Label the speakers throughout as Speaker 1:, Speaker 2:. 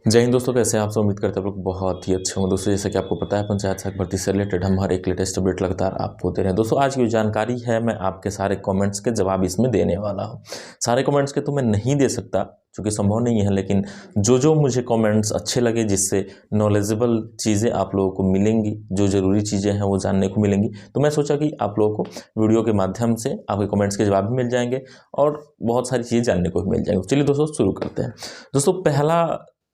Speaker 1: जय हिंद दोस्तों, कैसे हैं आप सब। उम्मीद करते हैं आप लोग बहुत ही अच्छे होंगे। दोस्तों जैसा कि आपको पता है, पंचायत सहायक भर्ती से रिलेटेड हम हर एक लेटेस्ट अपडेट लगातार आपको दे रहे हैं। दोस्तों आज की जो जानकारी है, मैं आपके सारे कमेंट्स के जवाब इसमें देने वाला हूं। सारे कमेंट्स के तो मैं नहीं दे सकता क्योंकि संभव नहीं है, लेकिन जो मुझे कमेंट्स अच्छे लगे, जिससे नॉलेजेबल चीज़ें आप लोगों को मिलेंगी, जो ज़रूरी चीज़ें हैं वो जानने को मिलेंगी, तो मैं सोचा कि आप लोगों को वीडियो के माध्यम से आपके कमेंट्स के जवाब भी मिल जाएंगे और बहुत सारी चीज़ें जानने को भी मिल जाएंगी। चलिए दोस्तों शुरू करते हैं। दोस्तों पहला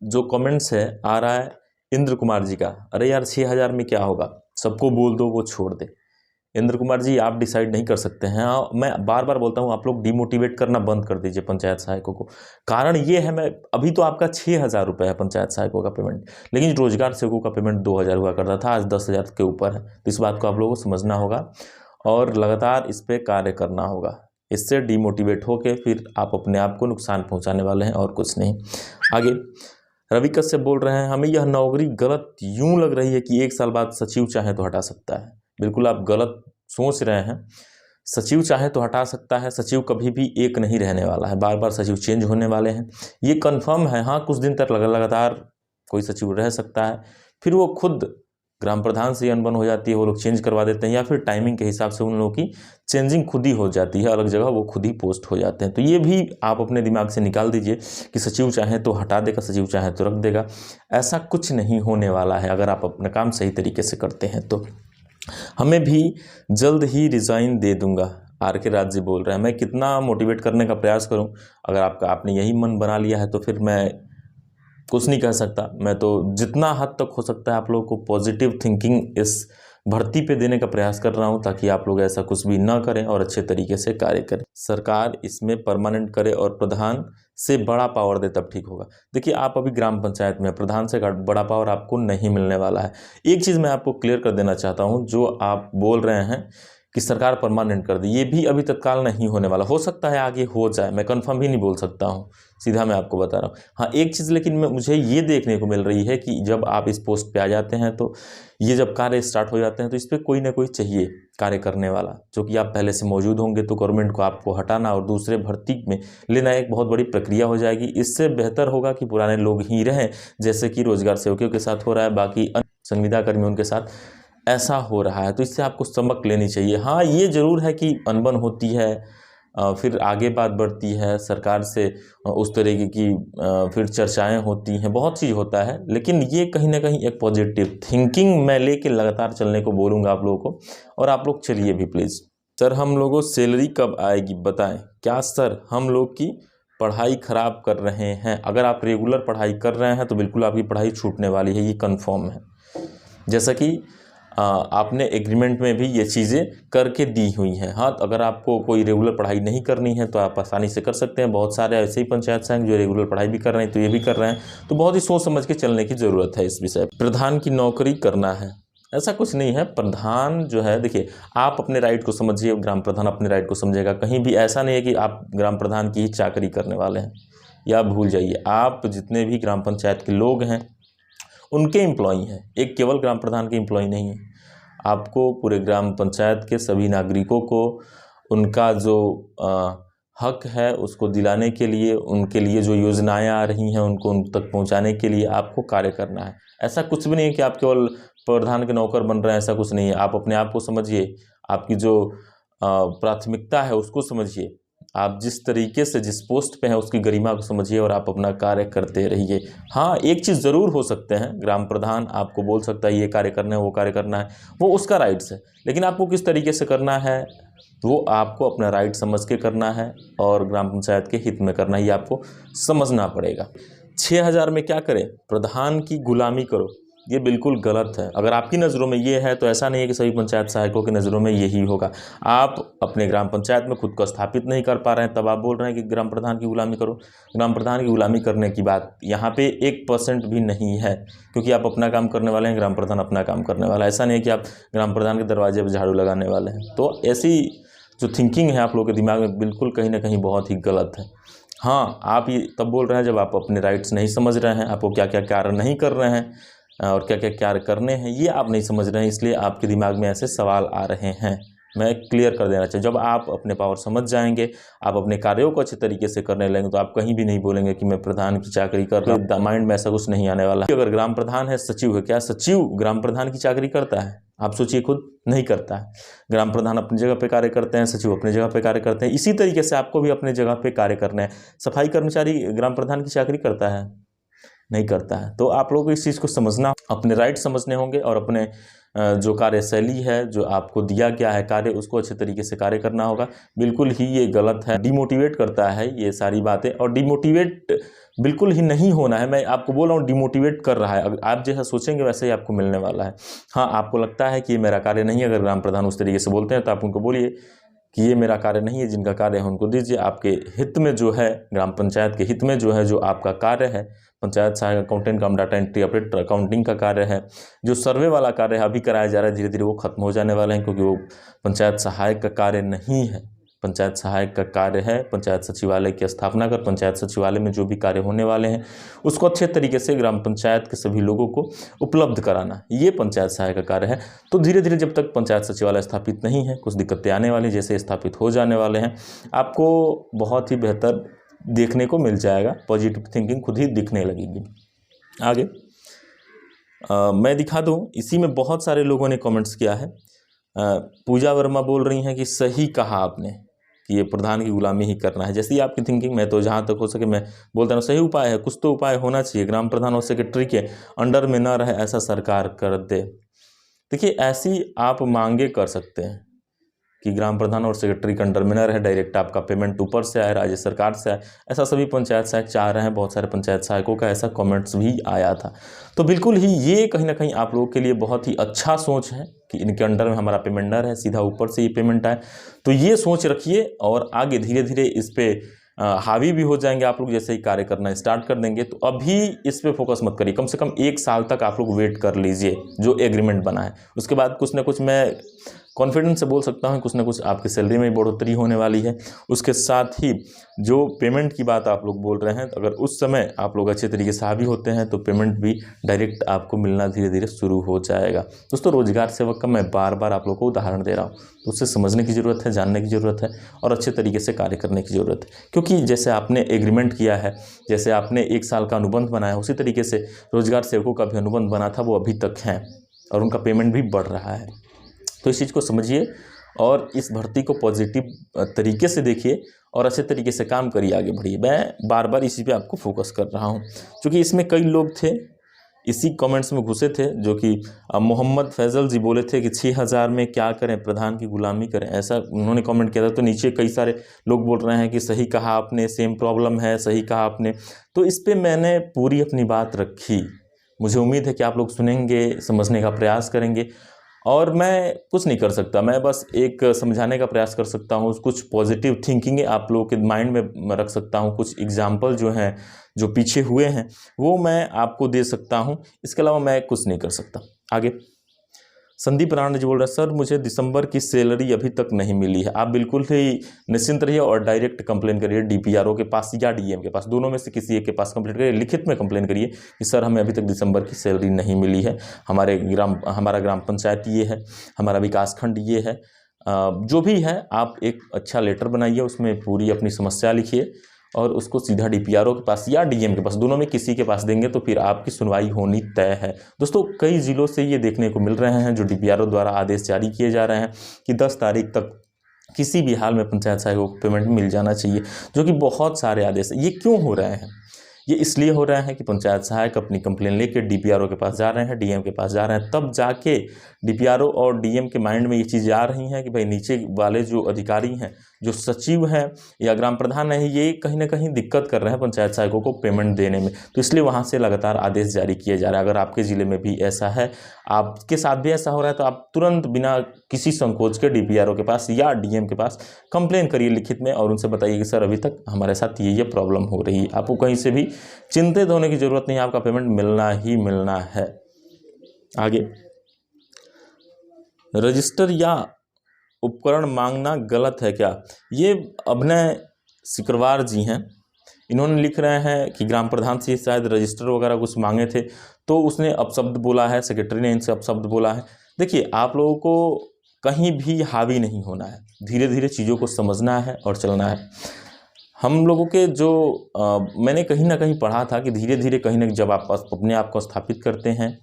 Speaker 1: जो कमेंट्स है आ रहा है इंद्र कुमार जी का। अरे यार 6,000 में क्या होगा, सबको बोल दो वो छोड़ दे। इंद्र कुमार जी आप डिसाइड नहीं कर सकते हैं। मैं बार बार बोलता हूँ, आप लोग डिमोटिवेट करना बंद कर दीजिए पंचायत सहायकों को। कारण ये है, मैं अभी तो आपका 6,000 रुपये है पंचायत सहायकों का पेमेंट, लेकिन रोजगार सेवकों का पेमेंट 2,000 हुआ करता था, आज 10,000 के ऊपर है। तो इस बात को आप लोगों को समझना होगा और लगातार इस पर कार्य करना होगा। इससे डिमोटिवेट होकर फिर आप अपने आप को नुकसान पहुँचाने वाले हैं और कुछ नहीं। आगे रवि कश्यप बोल रहे हैं, हमें यह नौकरी गलत यूं लग रही है कि 1 साल बाद सचिव चाहे तो हटा सकता है। बिल्कुल आप गलत सोच रहे हैं। सचिव चाहे तो हटा सकता है, सचिव कभी भी एक नहीं रहने वाला है, बार बार सचिव चेंज होने वाले हैं, ये कंफर्म है। हाँ, कुछ दिन तक लगातार कोई सचिव रह सकता है, फिर वो खुद ग्राम प्रधान से अनबन हो जाती है, वो लोग चेंज करवा देते हैं, या फिर टाइमिंग के हिसाब से उन लोगों की चेंजिंग खुद ही हो जाती है, अलग जगह वो खुद ही पोस्ट हो जाते हैं। तो ये भी आप अपने दिमाग से निकाल दीजिए कि सचिव चाहे तो हटा देगा, सचिव चाहे तो रख देगा। ऐसा कुछ नहीं होने वाला है अगर आप अपना काम सही तरीके से करते हैं तो। हमें भी जल्द ही रिज़ाइन दे दूंगा, आर के राज जी बोल रहे हैं। मैं कितना मोटिवेट करने का प्रयास करूं, अगर आपने यही मन बना लिया है तो फिर मैं कुछ नहीं कह सकता। मैं तो जितना हद तक हो सकता है आप लोगों को पॉजिटिव थिंकिंग इस भर्ती पे देने का प्रयास कर रहा हूं, ताकि आप लोग ऐसा कुछ भी ना करें और अच्छे तरीके से कार्य करें। सरकार इसमें परमानेंट करे और प्रधान से बड़ा पावर दे, तब ठीक होगा। देखिए आप अभी ग्राम पंचायत में, प्रधान से बड़ा पावर आपको नहीं मिलने वाला है। एक चीज़ मैं आपको क्लियर कर देना चाहता हूँ, जो आप बोल रहे हैं कि सरकार परमानेंट कर दी, ये भी अभी तत्काल नहीं होने वाला। हो सकता है आगे हो जाए, मैं कंफर्म भी नहीं बोल सकता हूँ, सीधा मैं आपको बता रहा हूँ। हाँ एक चीज़ लेकिन मुझे ये देखने को मिल रही है कि जब आप इस पोस्ट पे आ जाते हैं, तो ये जब कार्य स्टार्ट हो जाते हैं, तो इस पर कोई ना कोई चाहिए कार्य करने वाला, जो कि आप पहले से मौजूद होंगे। तो गवर्नमेंट को आपको हटाना और दूसरे भर्ती में लेना एक बहुत बड़ी प्रक्रिया हो जाएगी। इससे बेहतर होगा कि पुराने लोग ही रहें, जैसे कि रोजगार सेवकों के साथ हो रहा है, बाकी अन्य संविदा कर्मियों के साथ ऐसा हो रहा है। तो इससे आपको सबक लेनी चाहिए। हाँ ये ज़रूर है कि अनबन होती है, फिर आगे बात बढ़ती है, सरकार से उस तरीके की फिर चर्चाएं होती हैं, बहुत चीज़ होता है, लेकिन ये कहीं ना कहीं एक पॉजिटिव थिंकिंग मैं लेके लगातार चलने को बोलूँगा आप लोगों को, और आप लोग चलिए भी प्लीज़। सर हम लोगों सैलरी कब आएगी बताएं। क्या सर हम लोग की पढ़ाई ख़राब कर रहे हैं? अगर आप रेगुलर पढ़ाई कर रहे हैं तो बिल्कुल आपकी पढ़ाई छूटने वाली है, ये कन्फर्म है। जैसा कि आपने एग्रीमेंट में भी ये चीज़ें करके दी हुई हैं। हाँ तो अगर आपको कोई रेगुलर पढ़ाई नहीं करनी है तो आप आसानी से कर सकते हैं। बहुत सारे ऐसे ही पंचायत सहायक जो रेगुलर पढ़ाई भी कर रहे हैं, तो ये भी कर रहे हैं। तो बहुत ही सोच समझ के चलने की ज़रूरत है इस विषय। प्रधान की नौकरी करना है, ऐसा कुछ नहीं है। प्रधान जो है, देखिए आप अपने राइट को समझिए, ग्राम प्रधान अपने राइट को समझेगा। कहीं भी ऐसा नहीं है कि आप ग्राम प्रधान की ही चाकरी करने वाले हैं, या भूल जाइए। आप जितने भी ग्राम पंचायत के लोग हैं उनके एम्प्लॉई हैं, एक केवल ग्राम प्रधान के एम्प्लॉई नहीं है। आपको पूरे ग्राम पंचायत के सभी नागरिकों को उनका जो हक है उसको दिलाने के लिए, उनके लिए जो योजनाएं आ रही हैं उनको उन तक पहुंचाने के लिए आपको कार्य करना है। ऐसा कुछ भी नहीं है कि आप केवल प्रधान के नौकर बन रहे हैं, ऐसा कुछ नहीं है। आप अपने आप को समझिए, आपकी जो प्राथमिकता है उसको समझिए, आप जिस तरीके से जिस पोस्ट पे हैं उसकी गरिमा को समझिए और आप अपना कार्य करते रहिए। हाँ एक चीज़ ज़रूर हो सकते हैं, ग्राम प्रधान आपको बोल सकता है ये कार्य करना है, वो कार्य करना है, वो उसका राइट्स है, लेकिन आपको किस तरीके से करना है वो आपको अपना राइट समझ के करना है और ग्राम पंचायत के हित में करना है, ये आपको समझना पड़ेगा। 6,000 में क्या करें? प्रधान की गुलामी करो, ये बिल्कुल गलत है। अगर आपकी नज़रों में ये है तो ऐसा नहीं है कि सभी पंचायत सहायकों की नज़रों में यही होगा। आप अपने ग्राम पंचायत में खुद को स्थापित नहीं कर पा रहे हैं, तब आप बोल रहे हैं कि ग्राम प्रधान की गुलामी करो। ग्राम प्रधान की गुलामी करने की बात यहाँ पे 1% भी नहीं है, क्योंकि आप अपना काम करने वाले हैं, ग्राम प्रधान अपना काम करने वाला है। ऐसा नहीं है कि आप ग्राम प्रधान के दरवाजे पर झाड़ू लगाने वाले हैं। तो ऐसी जो थिंकिंग है आप लोगों के दिमाग में बिल्कुल कहीं ना कहीं बहुत ही गलत है। हाँ आप ये तब बोल रहे हैं जब आप अपने राइट्स नहीं समझ रहे हैं, आपको क्या क्या कार्य नहीं कर रहे हैं और क्या क्या कार्य करने हैं ये आप नहीं समझ रहे हैं, इसलिए आपके दिमाग में ऐसे सवाल आ रहे हैं। मैं क्लियर कर देना चाहिए। जब आप अपने पावर समझ जाएंगे, आप अपने कार्यों को अच्छे तरीके से करने लगेंगे, तो आप कहीं भी नहीं बोलेंगे कि मैं प्रधान की चाकरी कर रहा हूँ। माइंड में ऐसा कुछ नहीं आने वाला। अगर ग्राम प्रधान है, सचिव है, क्या सचिव ग्राम प्रधान की चाकरी करता है? आप सोचिए, खुद नहीं करता है। ग्राम प्रधान अपनी जगह पे कार्य करते हैं, सचिव अपनी जगह पे कार्य करते हैं। इसी तरीके से आपको भी अपनी जगह पे कार्य करना है। सफाई कर्मचारी ग्राम प्रधान की चाकरी करता है? नहीं करता है। तो आप लोगों को इस चीज़ को समझना, अपने राइट समझने होंगे और अपने जो कार्यशैली है, जो आपको दिया गया है कार्य, उसको अच्छे तरीके से कार्य करना होगा। बिल्कुल ही ये गलत है, डिमोटिवेट करता है ये सारी बातें। और डिमोटिवेट बिल्कुल ही नहीं होना है। मैं आपको बोल रहा हूँ, डिमोटिवेट कर रहा है। अगर आप जैसा सोचेंगे वैसे ही आपको मिलने वाला है। हाँ, आपको लगता है कि ये मेरा कार्य नहीं है, अगर ग्राम प्रधान उस तरीके से बोलते हैं तो आप उनको बोलिए कि ये मेरा कार्य नहीं है, जिनका कार्य है उनको दीजिए। आपके हित में जो है, ग्राम पंचायत के हित में जो है, जो आपका कार्य है, पंचायत सहायक अकाउंटेंट काम, डाटा एंट्री ऑपरेटर अकाउंटिंग का कार्य है, जो सर्वे वाला कार्य है अभी कराया जा रहा है, धीरे धीरे वो खत्म हो जाने वाले हैं, क्योंकि वो पंचायत सहायक का कार्य नहीं है। पंचायत सहायक का कार्य है पंचायत सचिवालय की स्थापना कर पंचायत सचिवालय में जो भी कार्य होने वाले हैं उसको अच्छे तरीके से ग्राम पंचायत के सभी लोगों को उपलब्ध कराना, ये पंचायत सहायक का कार्य है। तो धीरे धीरे जब तक पंचायत सचिवालय स्थापित नहीं है, कुछ दिक्कतें आने वाली, जैसे स्थापित हो जाने वाले हैं, आपको बहुत ही बेहतर देखने को मिल जाएगा। पॉजिटिव थिंकिंग खुद ही दिखने लगेगी। आगे मैं दिखा दूं, इसी में बहुत सारे लोगों ने कमेंट्स किया है। पूजा वर्मा बोल रही हैं कि सही कहा आपने कि ये प्रधान की गुलामी ही करना है। जैसी आपकी थिंकिंग, मैं तो जहाँ तक हो सके मैं बोलता हूँ सही उपाय है। कुछ तो उपाय होना चाहिए। ग्राम प्रधान और सेक्रेटरी के अंडर में न रहे, ऐसा सरकार कर दे। देखिए, ऐसी आप मांगे कर सकते हैं कि ग्राम प्रधान और सेक्रेटरी के अंडर में न रहे, डायरेक्ट आपका पेमेंट ऊपर से आए, राज्य सरकार से आए। ऐसा सभी पंचायत सहायक चाह रहे हैं। बहुत सारे पंचायत सहायकों का ऐसा कमेंट्स भी आया था। तो बिल्कुल ही ये कहीं ना कहीं आप लोगों के लिए बहुत ही अच्छा सोच है कि इनके अंडर में हमारा पेमेंट न रहे, सीधा ऊपर से ये पेमेंट आए। तो ये सोच रखिए और आगे धीरे धीरे इस पर हावी भी हो जाएंगे आप लोग। जैसे ही कार्य करना स्टार्ट कर देंगे, तो अभी इस पे फोकस मत करिए। कम से कम 1 साल तक आप लोग वेट कर लीजिए जो एग्रीमेंट बना है। उसके बाद कुछ ना कुछ, मैं कॉन्फिडेंस से बोल सकता हूँ, कुछ ना कुछ आपकी सैलरी में बढ़ोतरी होने वाली है। उसके साथ ही जो पेमेंट की बात आप लोग बोल रहे हैं, तो अगर उस समय आप लोग अच्छे तरीके से हावी होते हैं तो पेमेंट भी डायरेक्ट आपको मिलना धीरे धीरे शुरू हो जाएगा। दोस्तों, रोजगार सेवक का मैं बार बार आप लोग को उदाहरण दे रहा हूँ, तो उससे समझने की ज़रूरत है, जानने की ज़रूरत है और अच्छे तरीके से कार्य करने की ज़रूरत है। क्योंकि जैसे आपने एग्रीमेंट किया है, जैसे आपने 1 साल का अनुबंध बनाया, उसी तरीके से रोजगार सेवकों का भी अनुबंध बना था, वो अभी तक है और उनका पेमेंट भी बढ़ रहा है। तो इस चीज़ को समझिए और इस भर्ती को पॉजिटिव तरीके से देखिए और अच्छे तरीके से काम करिए, आगे बढ़िए। मैं बार बार इसी पे आपको फोकस कर रहा हूँ, क्योंकि इसमें कई लोग थे इसी कमेंट्स में घुसे थे, जो कि मोहम्मद फैज़ल जी बोले थे कि 6000 में क्या करें, प्रधान की गुलामी करें, ऐसा उन्होंने कमेंट किया था। तो नीचे कई सारे लोग बोल रहे हैं कि सही कहा आपने, सेम प्रॉब्लम है, सही कहा आपने। तो इस पर मैंने पूरी अपनी बात रखी। मुझे उम्मीद है कि आप लोग सुनेंगे, समझने का प्रयास करेंगे। और मैं कुछ नहीं कर सकता, मैं बस एक समझाने का प्रयास कर सकता हूँ, कुछ पॉजिटिव थिंकिंग आप लोगों के माइंड में रख सकता हूँ, कुछ एग्जाम्पल जो हैं जो पीछे हुए हैं वो मैं आपको दे सकता हूँ। इसके अलावा मैं कुछ नहीं कर सकता। आगे संदीप राणा जी बोल रहे हैं, सर मुझे दिसंबर की सैलरी अभी तक नहीं मिली है। आप बिल्कुल ही निश्चिंत रहिए और डायरेक्ट कंप्लेन करिए डीपीआरओ के पास या डीएम के पास, दोनों में से किसी एक के पास कंप्लेन करिए। लिखित में कंप्लेन करिए कि सर हमें अभी तक दिसंबर की सैलरी नहीं मिली है, हमारा ग्राम पंचायत ये है, हमारा विकास खंड ये है। जो भी है आप एक अच्छा लेटर बनाइए, उसमें पूरी अपनी समस्या लिखिए और उसको सीधा डीपीआरओ के पास या डीएम के पास, दोनों में किसी के पास देंगे तो फिर आपकी सुनवाई होनी तय है। दोस्तों, कई ज़िलों से ये देखने को मिल रहे हैं जो डीपीआरओ द्वारा आदेश जारी किए जा रहे हैं कि 10 तारीख तक किसी भी हाल में पंचायत सहायकों को पेमेंट मिल जाना चाहिए, जो कि बहुत सारे आदेश हैं। ये क्यों हो रहे हैं? ये इसलिए हो रहे हैं कि पंचायत सहायक अपनी कंप्लेन लेके डीपीआरओ के पास जा रहे हैं, डीएम के पास जा रहे हैं, तब जाके डीपीआरओ और डीएम के माइंड में ये चीज़ आ रही हैं कि भाई नीचे वाले जो अधिकारी हैं, जो सचिव हैं या ग्राम प्रधान है, ये कहीं ना कहीं दिक्कत कर रहे हैं पंचायत सहायकों को पेमेंट देने में। तो इसलिए वहाँ से लगातार आदेश जारी किए जा रहे हैं। अगर आपके ज़िले में भी ऐसा है, आपके साथ भी ऐसा हो रहा है, तो आप तुरंत बिना किसी संकोच के डीपीआरओ के पास या डीएम के पास कंप्लेन करिए लिखित में और उनसे बताइए कि सर अभी तक हमारे साथ ये प्रॉब्लम हो रही है। आपको कहीं से भी चिंतित होने की ज़रूरत नहीं है, आपका पेमेंट मिलना ही मिलना है। आगे रजिस्टर या उपकरण मांगना गलत है क्या? ये अभिनय सिकरवार जी हैं, इन्होंने लिख रहे हैं कि ग्राम प्रधान से शायद रजिस्टर वगैरह कुछ मांगे थे तो उसने अपशब्द बोला है, सेक्रेटरी ने इनसे अपशब्द बोला है। देखिए, आप लोगों को कहीं भी हावी नहीं होना है, धीरे धीरे चीज़ों को समझना है और चलना है। हम लोगों के जो मैंने कहीं ना कहीं पढ़ा था कि धीरे धीरे कहीं ना जब आप अपने आप को स्थापित करते हैं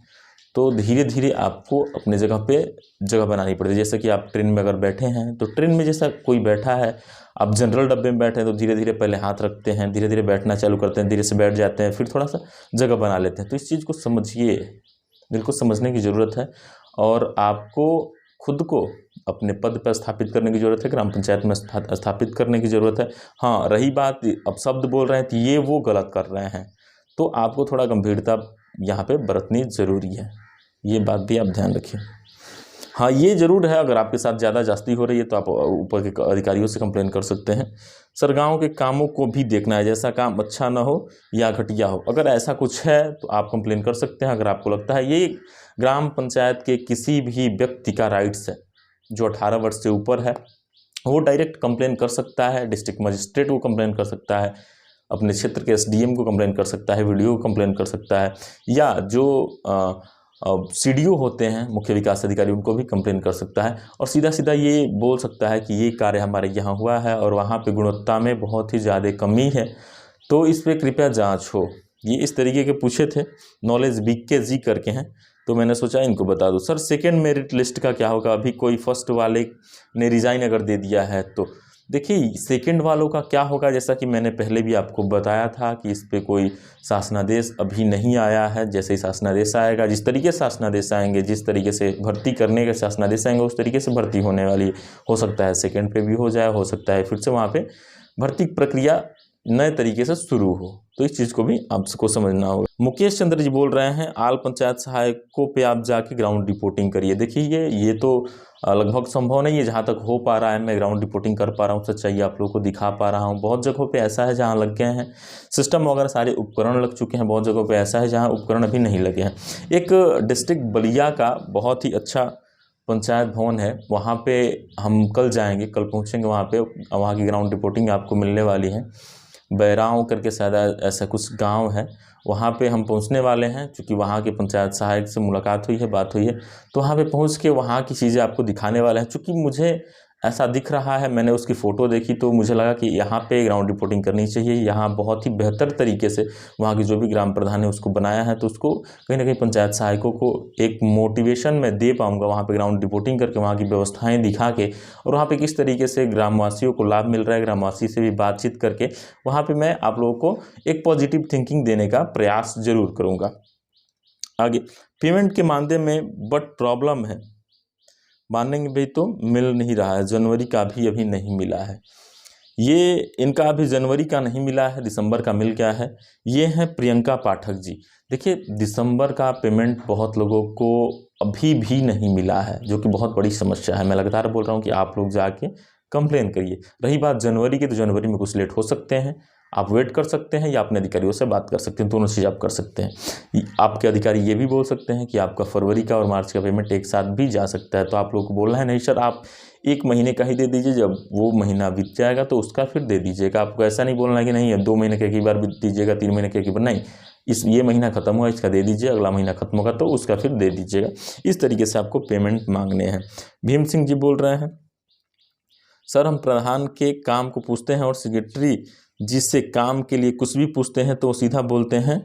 Speaker 1: तो धीरे धीरे आपको अपने जगह पे जगह बनानी पड़ती है। जैसे कि आप ट्रेन में अगर बैठे हैं तो ट्रेन में जैसा कोई बैठा है, आप जनरल डब्बे में बैठे हैं तो धीरे धीरे पहले हाथ रखते हैं, धीरे धीरे बैठना चालू करते हैं, धीरे से बैठ जाते हैं, फिर थोड़ा सा जगह बना लेते हैं। तो इस चीज़ को समझिए, बिल्कुल समझने की ज़रूरत है और आपको खुद को अपने पद पर स्थापित करने की ज़रूरत है, ग्राम पंचायत में स्थापित करने की ज़रूरत है। हाँ, रही बात अब शब्द बोल रहे हैं तो ये वो गलत कर रहे हैं, तो आपको थोड़ा गंभीरता यहाँ पे बरतनी ज़रूरी है, ये बात भी आप ध्यान रखिए। हाँ, ये ज़रूर है, अगर आपके साथ ज़्यादा जास्ती हो रही है तो आप ऊपर के अधिकारियों से कंप्लेन कर सकते हैं। सर, गाँव के कामों को भी देखना है, जैसा काम अच्छा ना हो या घटिया हो, अगर ऐसा कुछ है तो आप कंप्लेन कर सकते हैं। अगर आपको लगता है ये ग्राम पंचायत के किसी भी व्यक्ति का राइट्स है जो 18 वर्ष से ऊपर है, वो डायरेक्ट कंप्लेन कर सकता है, डिस्ट्रिक्ट मजिस्ट्रेट को कंप्लेन कर सकता है, अपने क्षेत्र के एसडीएम को कंप्लेन कर सकता है, वीडियो को कंप्लेन कर सकता है, या जो सीडीओ होते हैं, मुख्य विकास अधिकारी, उनको भी कंप्लेन कर सकता है और सीधा सीधा ये बोल सकता है कि ये कार्य हमारे यहाँ हुआ है और वहाँ पे गुणवत्ता में बहुत ही ज़्यादा कमी है, तो इस पर कृपया जांच हो। ये इस तरीके के पूछे थे, नॉलेज BKG करके हैं, तो मैंने सोचा इनको बता दूं। सर, सेकेंड मेरिट लिस्ट का क्या होगा? अभी कोई फर्स्ट वाले ने रिज़ाइन अगर दे दिया है तो देखिए सेकंड वालों का क्या होगा, जैसा कि मैंने पहले भी आपको बताया था कि इस पे कोई शासनादेश अभी नहीं आया है। जैसे ही शासनादेश आएगा, जिस तरीके से शासनादेश आएंगे, जिस तरीके से भर्ती करने के शासनादेश आएंगे, उस तरीके से भर्ती होने वाली। हो सकता है सेकंड पे भी हो जाए, हो सकता है फिर से वहाँ पे भर्ती प्रक्रिया नए तरीके से शुरू हो, तो इस चीज़ को भी आपको समझना होगा। मुकेश चंद्र जी बोल रहे हैं, आल पंचायत सहायकों पे आप जाके ग्राउंड रिपोर्टिंग करिए। देखिए ये तो लगभग संभव नहीं है, जहाँ तक हो पा रहा है मैं ग्राउंड रिपोर्टिंग कर पा रहा हूँ, सच्चाई आप लोगों को दिखा पा रहा हूँ। बहुत जगहों पे ऐसा है जहाँ लग गए हैं सिस्टम वगैरह, सारे उपकरण लग चुके हैं, बहुत जगहों पे ऐसा है जहाँ उपकरण अभी नहीं लगे हैं। एक डिस्ट्रिक्ट बलिया का बहुत ही अच्छा पंचायत भवन है, वहाँ पे हम कल जाएंगे, कल पहुँचेंगे वहाँ पे, वहाँ की ग्राउंड रिपोर्टिंग आपको मिलने वाली है। बैराव करके शायद ऐसा कुछ गांव है, वहाँ पे हम पहुँचने वाले हैं। क्योंकि वहाँ के पंचायत सहायक से मुलाकात हुई है, बात हुई है, तो वहाँ पे पहुँच के वहाँ की चीज़ें आपको दिखाने वाले हैं। चूँकि मुझे ऐसा दिख रहा है, मैंने उसकी फ़ोटो देखी तो मुझे लगा कि यहाँ पे ग्राउंड रिपोर्टिंग करनी चाहिए। यहाँ बहुत ही बेहतर तरीके से वहाँ की जो भी ग्राम प्रधान है उसको बनाया है, तो उसको कहीं ना कहीं पंचायत सहायकों को एक मोटिवेशन मैं दे पाऊँगा वहाँ पे ग्राउंड रिपोर्टिंग करके, वहाँ की व्यवस्थाएँ दिखा के, और वहाँ पे किस तरीके से ग्रामवासियों को लाभ मिल रहा है, ग्रामवासी से भी बातचीत करके वहाँ पर मैं आप लोगों को एक पॉजिटिव थिंकिंग देने का प्रयास जरूर करूँगा। आगे, पेमेंट के मामले में बट प्रॉब्लम है, मानेंगे भाई, तो मिल नहीं रहा है, जनवरी का भी अभी नहीं मिला है। ये इनका अभी जनवरी का नहीं मिला है, दिसंबर का मिल गया है। ये हैं प्रियंका पाठक जी। देखिए, दिसंबर का पेमेंट बहुत लोगों को अभी भी नहीं मिला है, जो कि बहुत बड़ी समस्या है। मैं लगातार बोल रहा हूँ कि आप लोग जाके कंप्लेन करिए। रही बात जनवरी की, तो जनवरी में कुछ लेट हो सकते हैं, आप वेट कर सकते हैं या अपने अधिकारियों से बात कर सकते हैं, दोनों चीज़ आप कर सकते हैं। आपके अधिकारी ये भी बोल सकते हैं कि आपका फरवरी का और मार्च का पेमेंट एक साथ भी जा सकता है, तो आप लोग को बोलना है नहीं सर आप 1 महीने का ही दे दीजिए, जब वो महीना बीत जाएगा तो उसका फिर दे दीजिएगा। आपको ऐसा नहीं बोलना है कि नहीं 2 महीने के एक ही बार दीजिएगा, 3 महीने के एक ही बार, नहीं, ये महीना खत्म हुआ इसका दे दीजिए, अगला महीना खत्म होगा तो उसका फिर दे दीजिएगा। इस तरीके से आपको पेमेंट मांगने हैं। भीम सिंह जी बोल रहे हैं, सर हम प्रधान के काम को पूछते हैं और सेक्रेटरी जिससे काम के लिए कुछ भी पूछते हैं तो सीधा बोलते हैं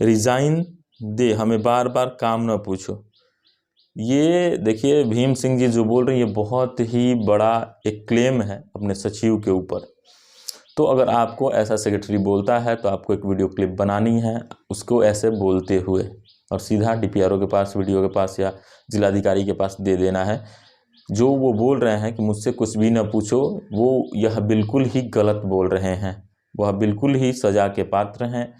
Speaker 1: रिज़ाइन दे, हमें बार बार काम न पूछो। ये देखिए भीम सिंह जी जो बोल रहे हैं, ये बहुत ही बड़ा एक क्लेम है अपने सचिव के ऊपर। तो अगर आपको ऐसा सेक्रेटरी बोलता है तो आपको एक वीडियो क्लिप बनानी है उसको ऐसे बोलते हुए, और सीधा DPRO के पास, वीडियो के पास या जिलाधिकारी के पास दे देना है। जो वो बोल रहे हैं कि मुझसे कुछ भी न पूछो, वो यह बिल्कुल ही गलत बोल रहे हैं, वह बिल्कुल ही सज़ा के पात्र हैं।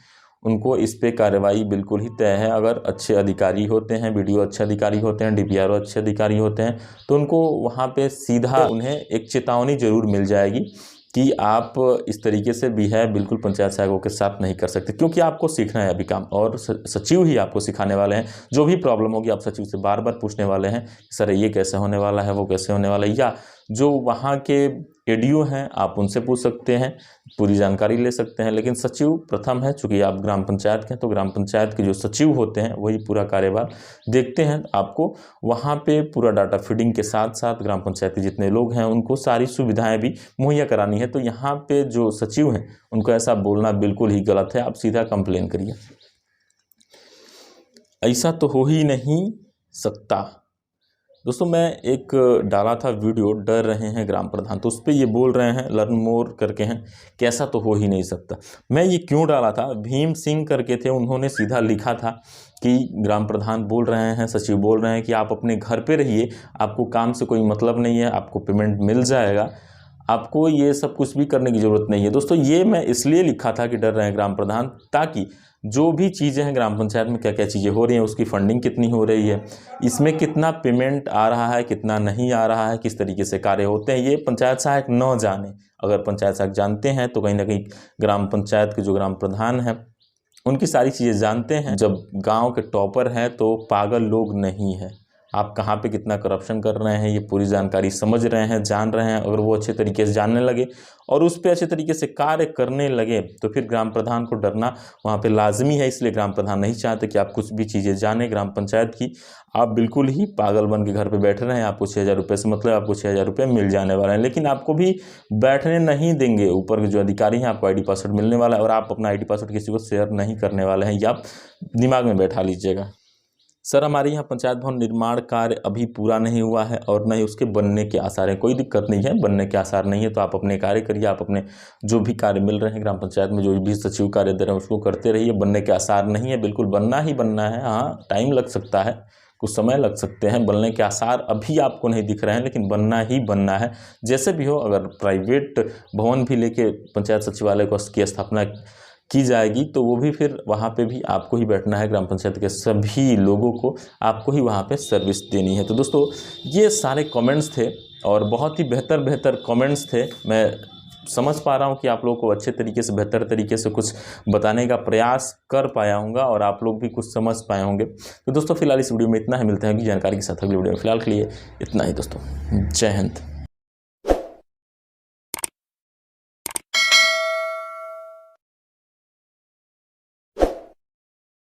Speaker 1: उनको इस पे कार्रवाई बिल्कुल ही तय है। अगर अच्छे अधिकारी होते हैं, BDO अच्छे अधिकारी होते हैं, DPRO अच्छे अधिकारी होते हैं, तो उनको वहाँ पे सीधा उन्हें एक चेतावनी ज़रूर मिल जाएगी कि आप इस तरीके से भी है बिल्कुल पंचायत सहायकों के साथ नहीं कर सकते, क्योंकि आपको सीखना है अभी काम, और सचिव ही आपको सिखाने वाले हैं। जो भी प्रॉब्लम होगी आप सचिव से बार बार पूछने वाले हैं, सर ये कैसे होने वाला है, वो कैसे होने वाला है, या जो वहाँ के एडीओ हैं, आप उनसे पूछ सकते हैं, पूरी जानकारी ले सकते हैं। लेकिन सचिव प्रथम है, चूँकि आप ग्राम पंचायत के हैं तो ग्राम पंचायत के जो सचिव होते हैं वही पूरा कार्यभार देखते हैं। आपको वहाँ पे पूरा डाटा फीडिंग के साथ साथ ग्राम पंचायत के जितने लोग हैं उनको सारी सुविधाएं भी मुहैया करानी है। तो यहाँ पे जो सचिव हैं उनको ऐसा बोलना बिल्कुल ही गलत है, आप सीधा कंप्लेन करिए। ऐसा तो हो ही नहीं सकता। दोस्तों मैं एक डाला था वीडियो, डर रहे हैं ग्राम प्रधान, तो उस पर ये बोल रहे हैं लर्न मोर करके हैं कि ऐसा तो हो ही नहीं सकता। मैं ये क्यों डाला था, भीम सिंह करके थे, उन्होंने सीधा लिखा था कि ग्राम प्रधान बोल रहे हैं, सचिव बोल रहे हैं कि आप अपने घर पे रहिए, आपको काम से कोई मतलब नहीं है, आपको पेमेंट मिल जाएगा, आपको ये सब कुछ भी करने की ज़रूरत नहीं है। दोस्तों ये मैं इसलिए लिखा था कि डर रहे हैं ग्राम प्रधान, ताकि जो भी चीज़ें हैं ग्राम पंचायत में क्या क्या चीज़ें हो रही हैं, उसकी फंडिंग कितनी हो रही है, इसमें कितना पेमेंट आ रहा है, कितना नहीं आ रहा है, किस तरीके से कार्य होते हैं, ये पंचायत सहायक न जाने। अगर पंचायत सहायक जानते हैं तो कहीं ना कहीं ग्राम पंचायत के जो ग्राम प्रधान हैं उनकी सारी चीज़ें जानते हैं। जब गांव के टॉपर हैं तो पागल लोग नहीं हैं। आप कहाँ पे कितना करप्शन कर रहे हैं ये पूरी जानकारी समझ रहे हैं, जान रहे हैं। अगर वो अच्छे तरीके से जानने लगे और उस पर अच्छे तरीके से कार्य करने लगे तो फिर ग्राम प्रधान को डरना वहाँ पे लाजमी है। इसलिए ग्राम प्रधान नहीं चाहते कि आप कुछ भी चीज़ें जानें ग्राम पंचायत की। आप बिल्कुल ही पागल बन के घर पे बैठे रहें, आपको 6,000 रुपये से मतलब आपको 6,000 रुपये मिल जाने वाले हैं, लेकिन आपको भी बैठने नहीं देंगे। ऊपर के जो अधिकारी हैं आपको ID पासवर्ड मिलने वाला है और आप अपना ID पासवर्ड किसी को शेयर नहीं करने वाले हैं, ये आप दिमाग में बैठा लीजिएगा। सर हमारे यहाँ पंचायत भवन निर्माण कार्य अभी पूरा नहीं हुआ है और न ही उसके बनने के आसार हैं। कोई दिक्कत नहीं है, बनने के आसार नहीं है तो आप अपने कार्य करिए, आप अपने जो भी कार्य मिल रहे हैं ग्राम पंचायत में, जो भी सचिव कार्य दे रहे हैं उसको करते रहिए। बनने के आसार नहीं है, बिल्कुल बनना ही बनना है। हाँ टाइम लग सकता है, कुछ समय लग सकते हैं, बनने के आसार अभी आपको नहीं दिख रहे हैं, लेकिन बनना ही बनना है। जैसे भी हो, अगर प्राइवेट भवन भी लेके पंचायत सचिवालय की स्थापना की जाएगी तो वो भी फिर वहाँ पे भी आपको ही बैठना है। ग्राम पंचायत के सभी लोगों को आपको ही वहाँ पे सर्विस देनी है। तो दोस्तों ये सारे कमेंट्स थे और बहुत ही बेहतर कमेंट्स थे। मैं समझ पा रहा हूँ कि आप लोगों को अच्छे तरीके से, बेहतर तरीके से कुछ बताने का प्रयास कर पाया हूँगा और आप लोग भी कुछ समझ पाए होंगे। तो दोस्तों फिलहाल इस वीडियो में इतना ही, मिलते हैं अगली जानकारी के साथ अगली वीडियो में। फिलहाल के लिए इतना ही दोस्तों, जय हिंद।